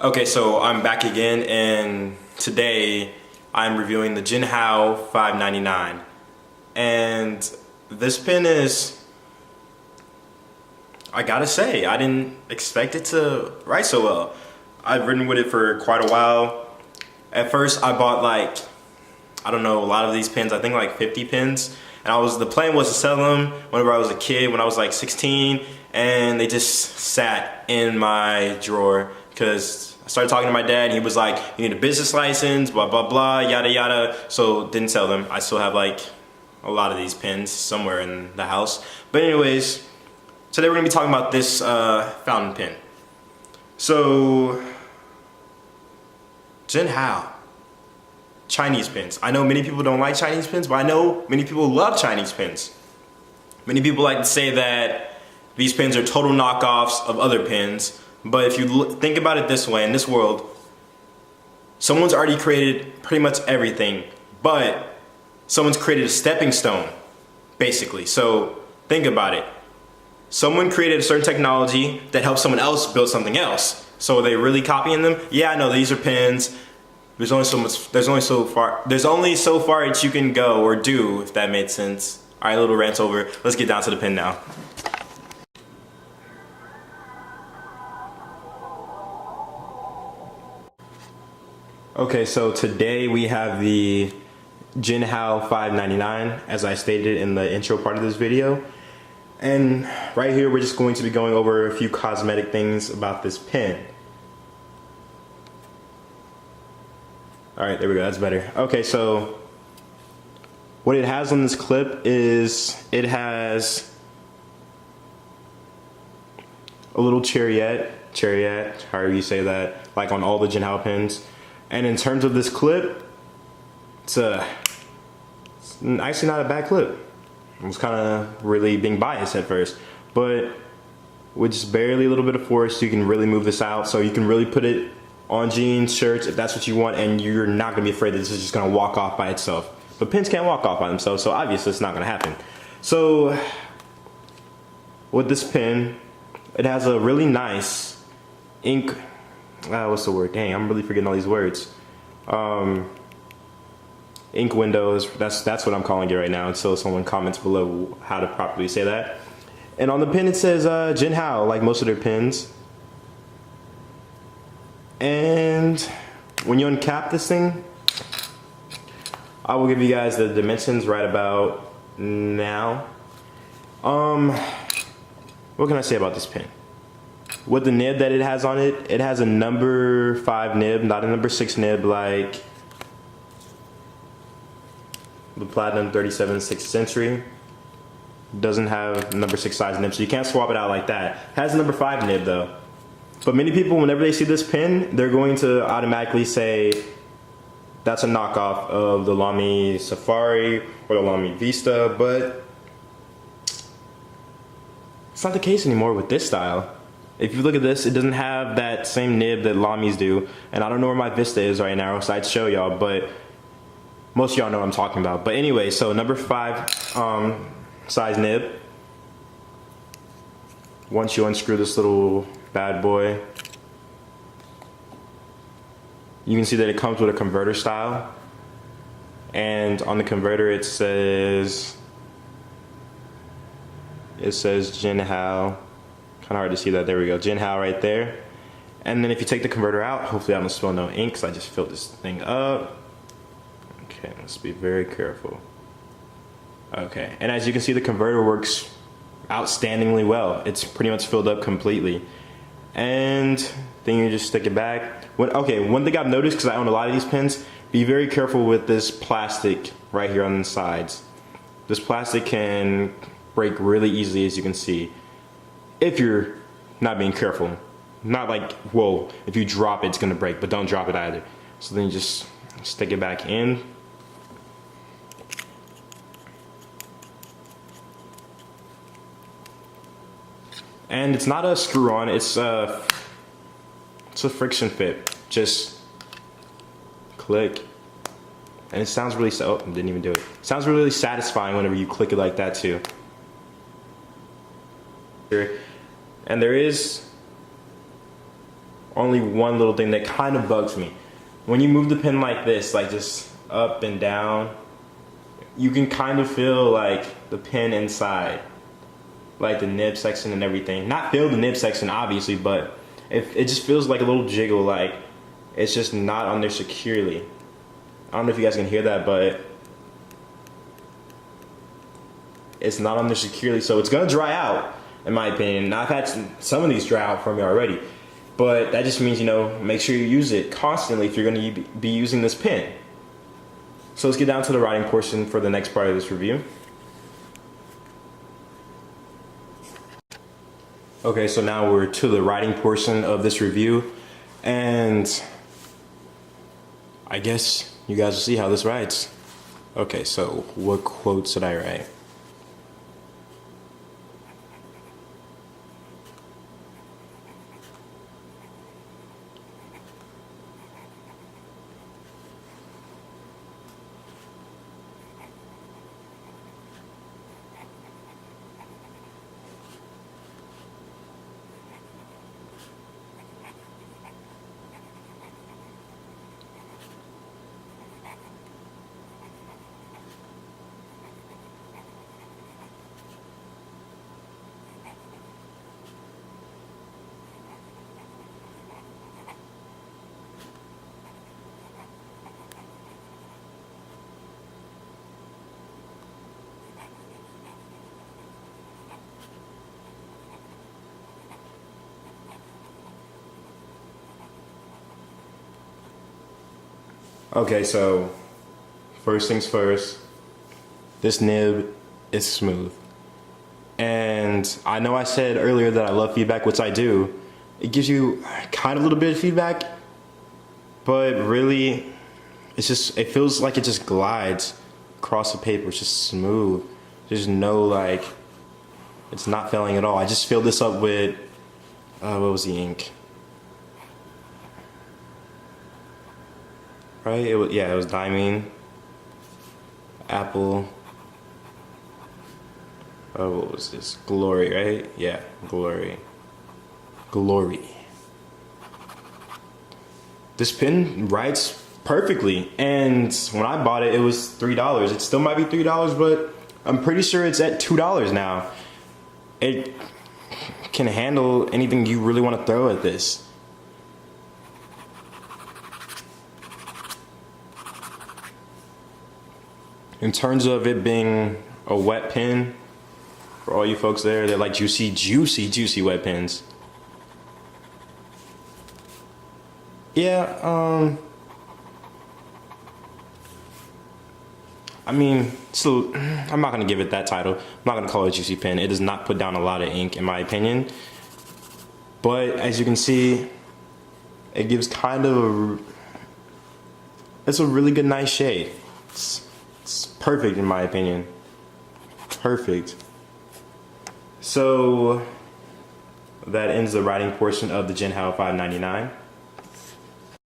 Okay, so I'm back again, and today I'm reviewing the Jinhao 599. And this pen is, I gotta say, I didn't expect it to write so well. I've written with it for quite a while. At first I bought I don't know, a lot of these pens, I think like 50 pens. And the plan was to sell them whenever I was a kid, when I was like 16, and they just sat in my drawer because I started talking to my dad and he was like, you need a business license, blah, blah, blah, yada, yada. So didn't sell them. I still have like a lot of these pens somewhere in the house. But anyways, today we're gonna be talking about this fountain pen. So, Jinhao. Chinese pens. I know many people don't like Chinese pens, but I know many people love Chinese pens. Many people like to say that these pens are total knockoffs of other pens, but if you think about it this way, in this world, someone's already created pretty much everything, but someone's created a stepping stone, basically. So think about it. Someone created a certain technology that helps someone else build something else. So are they really copying them? Yeah, I know these are pens. There's only so far that you can go or do, if that made sense. All right, little rant over. Let's get down to the pen now. Okay, so today we have the Jinhao 599, as I stated in the intro part of this video. And right here, we're just going to be going over a few cosmetic things about this pen. All right, there we go, that's better. Okay, so what it has on this clip is it has a little chariot, however you say that, like on all the Jinhao pens. And in terms of this clip, it's actually not a bad clip. I was kind of really being biased at first, but with just barely a little bit of force, you can really move this out. So you can really put it on jeans, shirts, if that's what you want, and you're not gonna be afraid that this is just gonna walk off by itself. But pens can't walk off by themselves, so obviously it's not gonna happen. So with this pen, it has a really nice ink, what's the word? Dang, I'm really forgetting all these words. Ink windows, that's what I'm calling it right now, until someone comments below how to properly say that. And on the pen it says Jinhao, like most of their pens. And when you uncap this thing, I will give you guys the dimensions right about now. What can I say about this pen? With the nib that it has on it, it has a number 5 nib, not a number 6 nib like the Platinum 37 6th Century. Doesn't have number 6 size nib, so you can't swap it out like that. It has a number 5 nib though. But many people, whenever they see this pen, they're going to automatically say that's a knockoff of the Lamy Safari or the Lamy Vista, but it's not the case anymore with this style. If you look at this, it doesn't have that same nib that Lamys do, and I don't know where my Vista is right now, so I'd show y'all, but most of y'all know what I'm talking about. But anyway, so number 5 size nib. Once you unscrew this little bad boy, you can see that it comes with a converter style, and on the converter it says Jinhao. Kind of hard to see that. There we go, Jinhao right there. And then if you take the converter out, hopefully I don't spill no ink because I just filled this thing up. Okay, let's be very careful. Okay, and as you can see, the converter works outstandingly well. It's pretty much filled up completely. And then you just stick it back. One thing I've noticed, because I own a lot of these pens, be very careful with this plastic right here on the sides. This plastic can break really easily, as you can see, if you're not being careful. Not like, whoa, if you drop it, it's gonna break, but don't drop it either. So then you just stick it back in. And it's not a screw on, it's a friction fit. Just click. And it sounds really, didn't even do it. It sounds really satisfying whenever you click it like that too. And there is only one little thing that kind of bugs me. When you move the pen like this, like just up and down, you can kind of feel like the pen inside, like the nib section and everything. Not feel the nib section obviously, but it just feels like a little jiggle, like it's just not on there securely. I don't know if you guys can hear that, but it's not on there securely, so it's gonna dry out, in my opinion. Now, I've had some of these dry out for me already, but that just means, you know, make sure you use it constantly if you're gonna be using this pen. So let's get down to the writing portion for the next part of this review. Okay, so now we're to the writing portion of this review, and I guess you guys will see how this writes. Okay, so what quotes did I write? Okay, so first things first, this nib is smooth. And I know I said earlier that I love feedback, which I do. It gives you kind of a little bit of feedback, but really, it feels like it just glides across the paper. It's just smooth. There's no like, it's not failing at all. I just filled this up with, what was the ink? Right? It was Diamine, Apple. Oh, what was this? Glory, right? Yeah, Glory. Glory. This pen writes perfectly, and when I bought it, it was $3. It still might be $3, but I'm pretty sure it's at $2 now. It can handle anything you really want to throw at this. In terms of it being a wet pen, for all you folks there, they're like juicy, juicy, juicy wet pens. Yeah, I mean, so I'm not gonna give it that title. I'm not gonna call it a juicy pen. It does not put down a lot of ink, in my opinion. But as you can see, it gives kind of it's a really good, nice shade. It's perfect in my opinion. Perfect. So that ends the writing portion of the Jinhao 599.